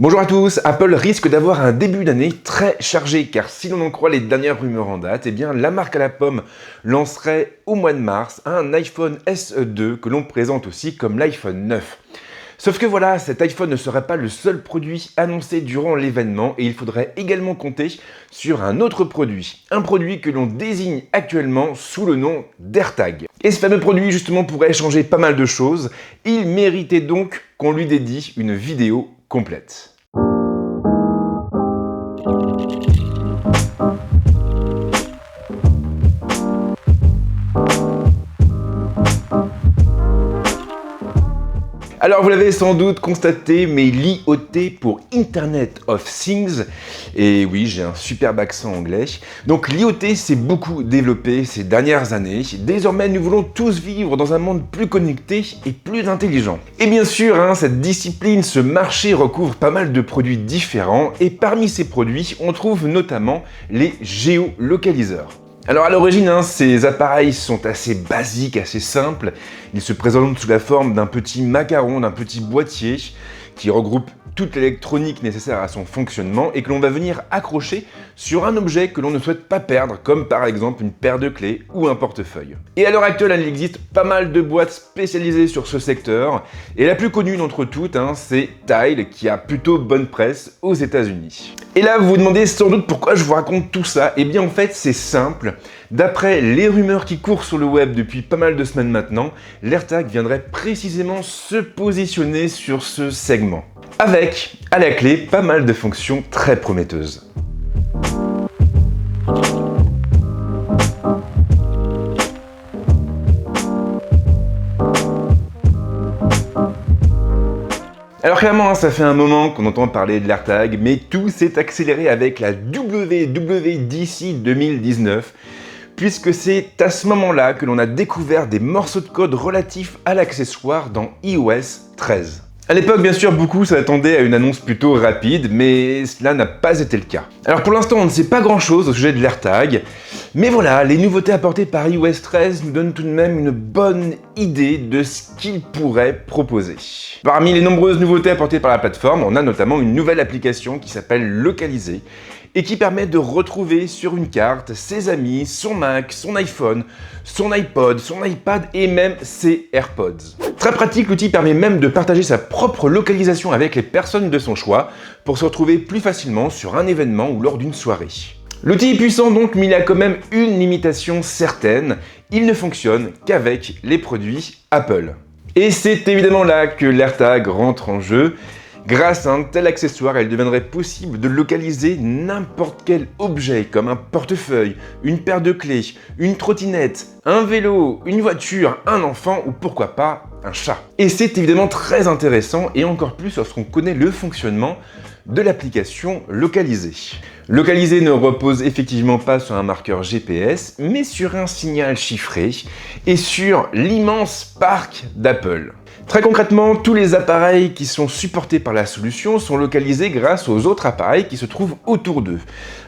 Bonjour à tous, Apple risque d'avoir un début d'année très chargé car si l'on en croit les dernières rumeurs en date, eh bien la marque à la pomme lancerait au mois de mars un iPhone SE2 que l'on présente aussi comme l'iPhone 9. Sauf que voilà, cet iPhone ne serait pas le seul produit annoncé durant l'événement et il faudrait également compter sur un autre produit. Un produit que l'on désigne actuellement sous le nom d'AirTag. Et ce fameux produit justement pourrait changer pas mal de choses. Il méritait donc qu'on lui dédie une vidéo complète. Alors vous l'avez sans doute constaté, mais l'IoT pour Internet of Things, et oui j'ai un superbe accent anglais, donc l'IoT s'est beaucoup développé ces dernières années, désormais nous voulons tous vivre dans un monde plus connecté et plus intelligent. Et bien sûr, cette discipline, ce marché recouvre pas mal de produits différents, et parmi ces produits on trouve notamment les géolocaliseurs. Alors à l'origine, ces appareils sont assez basiques, assez simples. Ils se présentent sous la forme d'un petit macaron, d'un petit boîtier qui regroupe toute l'électronique nécessaire à son fonctionnement et que l'on va venir accrocher sur un objet que l'on ne souhaite pas perdre, comme par exemple une paire de clés ou un portefeuille. Et à l'heure actuelle, il existe pas mal de boîtes spécialisées sur ce secteur, et la plus connue d'entre toutes, c'est Tile, qui a plutôt bonne presse aux États-Unis. Et là, vous vous demandez sans doute pourquoi je vous raconte tout ça. Eh bien en fait, c'est simple. D'après les rumeurs qui courent sur le web depuis pas mal de semaines maintenant, l'AirTag viendrait précisément se positionner sur ce segment. Avec, à la clé, pas mal de fonctions très prometteuses. Alors clairement, ça fait un moment qu'on entend parler de l'AirTag, mais tout s'est accéléré avec la WWDC 2019, puisque c'est à ce moment-là que l'on a découvert des morceaux de code relatifs à l'accessoire dans iOS 13. À l'époque, bien sûr, beaucoup s'attendaient à une annonce plutôt rapide, mais cela n'a pas été le cas. Alors pour l'instant, on ne sait pas grand-chose au sujet de l'AirTag, mais voilà, les nouveautés apportées par iOS 13 nous donnent tout de même une bonne idée de ce qu'il pourrait proposer. Parmi les nombreuses nouveautés apportées par la plateforme, on a notamment une nouvelle application qui s'appelle Localiser, et qui permet de retrouver sur une carte ses amis, son Mac, son iPhone, son iPod, son iPad et même ses AirPods. Très pratique, l'outil permet même de partager sa propre localisation avec les personnes de son choix pour se retrouver plus facilement sur un événement ou lors d'une soirée. L'outil est puissant donc, mais il a quand même une limitation certaine, il ne fonctionne qu'avec les produits Apple. Et c'est évidemment là que l'AirTag rentre en jeu. Grâce à un tel accessoire, il deviendrait possible de localiser n'importe quel objet comme un portefeuille, une paire de clés, une trottinette, un vélo, une voiture, un enfant ou pourquoi pas un chat. Et c'est évidemment très intéressant et encore plus lorsqu'on connaît le fonctionnement de l'application Localiser. Localiser ne repose effectivement pas sur un marqueur GPS, mais sur un signal chiffré et sur l'immense parc d'Apple. Très concrètement, tous les appareils qui sont supportés par la solution sont localisés grâce aux autres appareils qui se trouvent autour d'eux.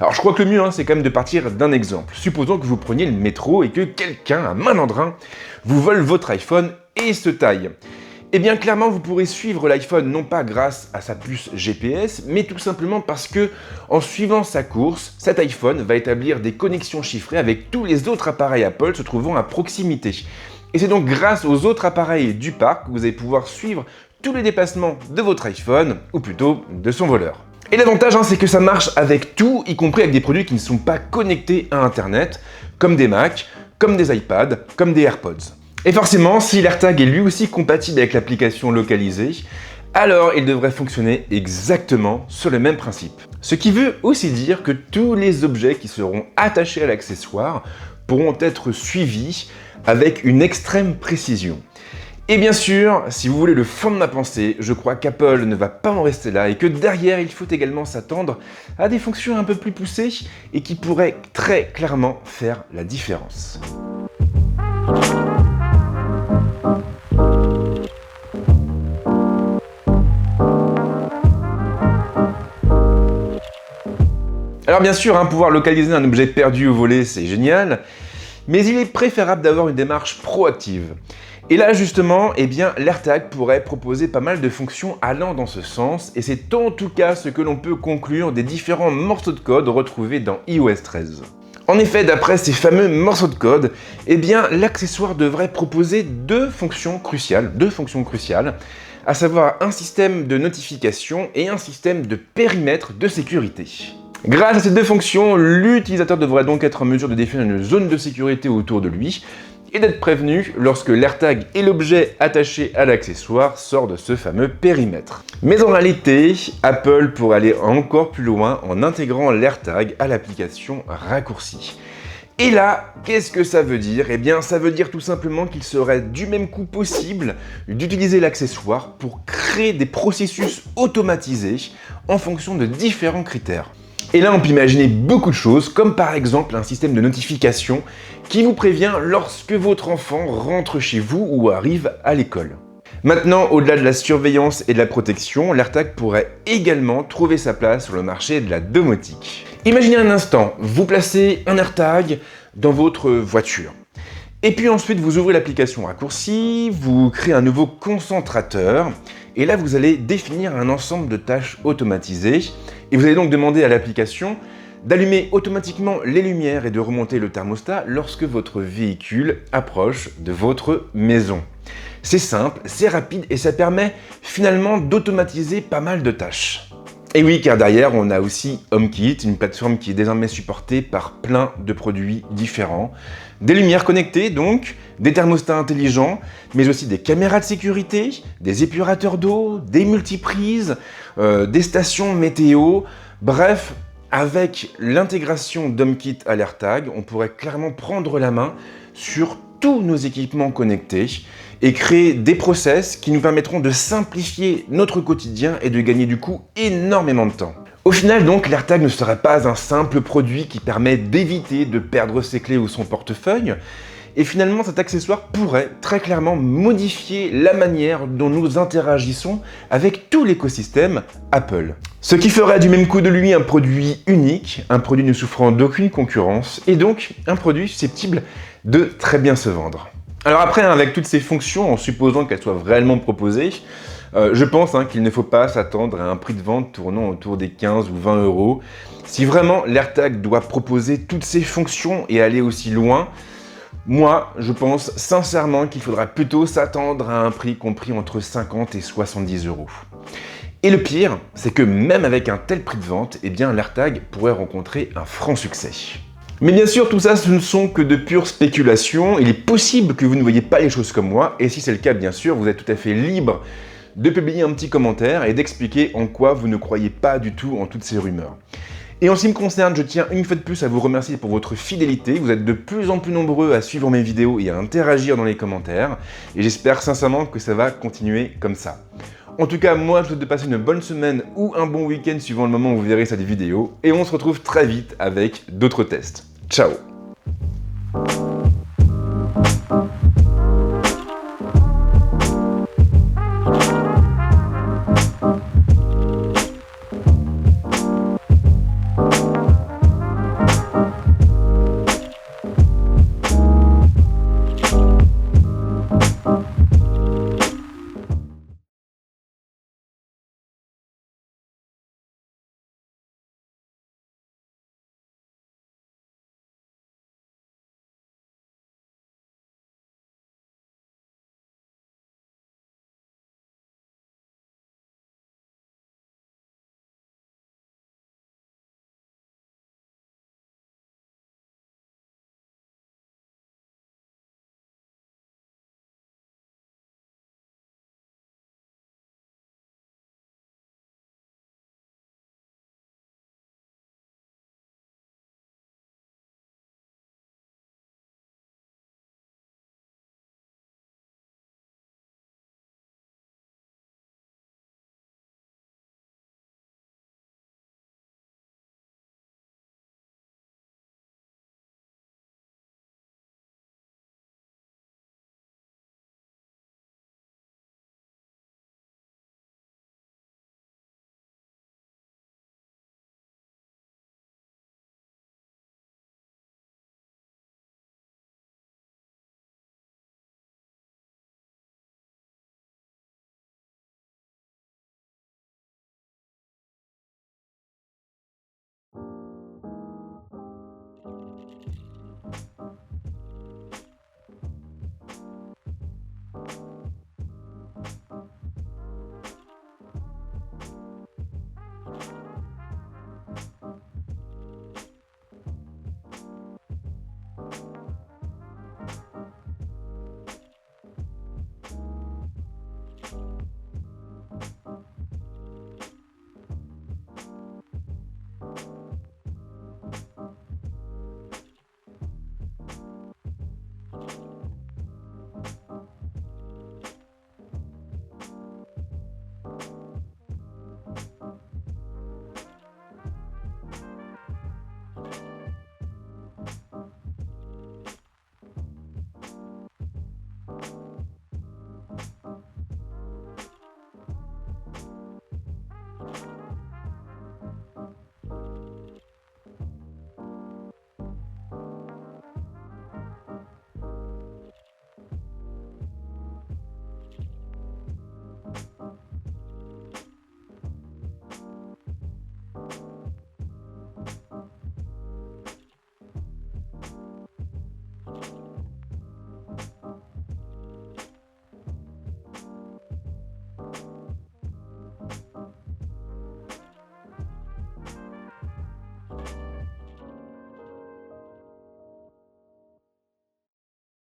Alors je crois que le mieux, c'est quand même de partir d'un exemple. Supposons que vous preniez le métro et que quelqu'un, à main dans le rein, vous vole votre iPhone et se taille. Eh bien clairement, vous pourrez suivre l'iPhone non pas grâce à sa puce GPS, mais tout simplement parce que, en suivant sa course, cet iPhone va établir des connexions chiffrées avec tous les autres appareils Apple se trouvant à proximité. Et c'est donc grâce aux autres appareils du parc que vous allez pouvoir suivre tous les déplacements de votre iPhone, ou plutôt de son voleur. Et l'avantage, c'est que ça marche avec tout, y compris avec des produits qui ne sont pas connectés à Internet, comme des Macs, comme des iPads, comme des AirPods. Et forcément, si l'AirTag est lui aussi compatible avec l'application Localisée, alors il devrait fonctionner exactement sur le même principe. Ce qui veut aussi dire que tous les objets qui seront attachés à l'accessoire pourront être suivis avec une extrême précision. Et bien sûr, si vous voulez le fond de ma pensée, je crois qu'Apple ne va pas en rester là et que derrière, il faut également s'attendre à des fonctions un peu plus poussées et qui pourraient très clairement faire la différence. Alors bien sûr, pouvoir localiser un objet perdu ou volé, c'est génial, mais il est préférable d'avoir une démarche proactive. Et là justement, eh bien, l'AirTag pourrait proposer pas mal de fonctions allant dans ce sens, et c'est en tout cas ce que l'on peut conclure des différents morceaux de code retrouvés dans iOS 13. En effet, d'après ces fameux morceaux de code, eh bien, l'accessoire devrait proposer deux fonctions cruciales, à savoir un système de notification et un système de périmètre de sécurité. Grâce à ces deux fonctions, l'utilisateur devrait donc être en mesure de définir une zone de sécurité autour de lui et d'être prévenu lorsque l'AirTag et l'objet attaché à l'accessoire sortent de ce fameux périmètre. Mais en réalité, Apple pourrait aller encore plus loin en intégrant l'AirTag à l'application raccourci. Et là, qu'est-ce que ça veut dire? Eh bien, ça veut dire tout simplement qu'il serait du même coup possible d'utiliser l'accessoire pour créer des processus automatisés en fonction de différents critères. Et là, on peut imaginer beaucoup de choses, comme par exemple un système de notification qui vous prévient lorsque votre enfant rentre chez vous ou arrive à l'école. Maintenant, au-delà de la surveillance et de la protection, l'AirTag pourrait également trouver sa place sur le marché de la domotique. Imaginez un instant, vous placez un AirTag dans votre voiture. Et puis ensuite, vous ouvrez l'application raccourci, vous créez un nouveau concentrateur, et là, vous allez définir un ensemble de tâches automatisées, et vous allez donc demander à l'application d'allumer automatiquement les lumières et de remonter le thermostat lorsque votre véhicule approche de votre maison. C'est simple, c'est rapide et ça permet finalement d'automatiser pas mal de tâches. Et oui, car derrière, on a aussi HomeKit, une plateforme qui est désormais supportée par plein de produits différents. Des lumières connectées donc, des thermostats intelligents, mais aussi des caméras de sécurité, des épurateurs d'eau, des multiprises, des stations météo, bref, avec l'intégration d'HomeKit à l'AirTag, on pourrait clairement prendre la main sur tous nos équipements connectés et créer des process qui nous permettront de simplifier notre quotidien et de gagner du coup énormément de temps. Au final donc, l'AirTag ne serait pas un simple produit qui permet d'éviter de perdre ses clés ou son portefeuille, et finalement cet accessoire pourrait très clairement modifier la manière dont nous interagissons avec tout l'écosystème Apple. Ce qui ferait du même coup de lui un produit unique, un produit ne souffrant d'aucune concurrence, et donc un produit susceptible de très bien se vendre. Alors après, avec toutes ces fonctions, en supposant qu'elles soient réellement proposées, je pense qu'il ne faut pas s'attendre à un prix de vente tournant autour des 15 ou 20 euros. Si vraiment l'AirTag doit proposer toutes ces fonctions et aller aussi loin, moi, je pense sincèrement qu'il faudra plutôt s'attendre à un prix compris entre 50 et 70 euros. Et le pire, c'est que même avec un tel prix de vente, eh bien l'AirTag pourrait rencontrer un franc succès. Mais bien sûr, tout ça, ce ne sont que de pures spéculations. Il est possible que vous ne voyez pas les choses comme moi, et si c'est le cas, bien sûr, vous êtes tout à fait libre de publier un petit commentaire et d'expliquer en quoi vous ne croyez pas du tout en toutes ces rumeurs. Et en ce qui me concerne, je tiens une fois de plus à vous remercier pour votre fidélité. Vous êtes de plus en plus nombreux à suivre mes vidéos et à interagir dans les commentaires. Et j'espère sincèrement que ça va continuer comme ça. En tout cas, moi, je vous souhaite de passer une bonne semaine ou un bon week-end suivant le moment où vous verrez cette vidéo. Et on se retrouve très vite avec d'autres tests. Ciao!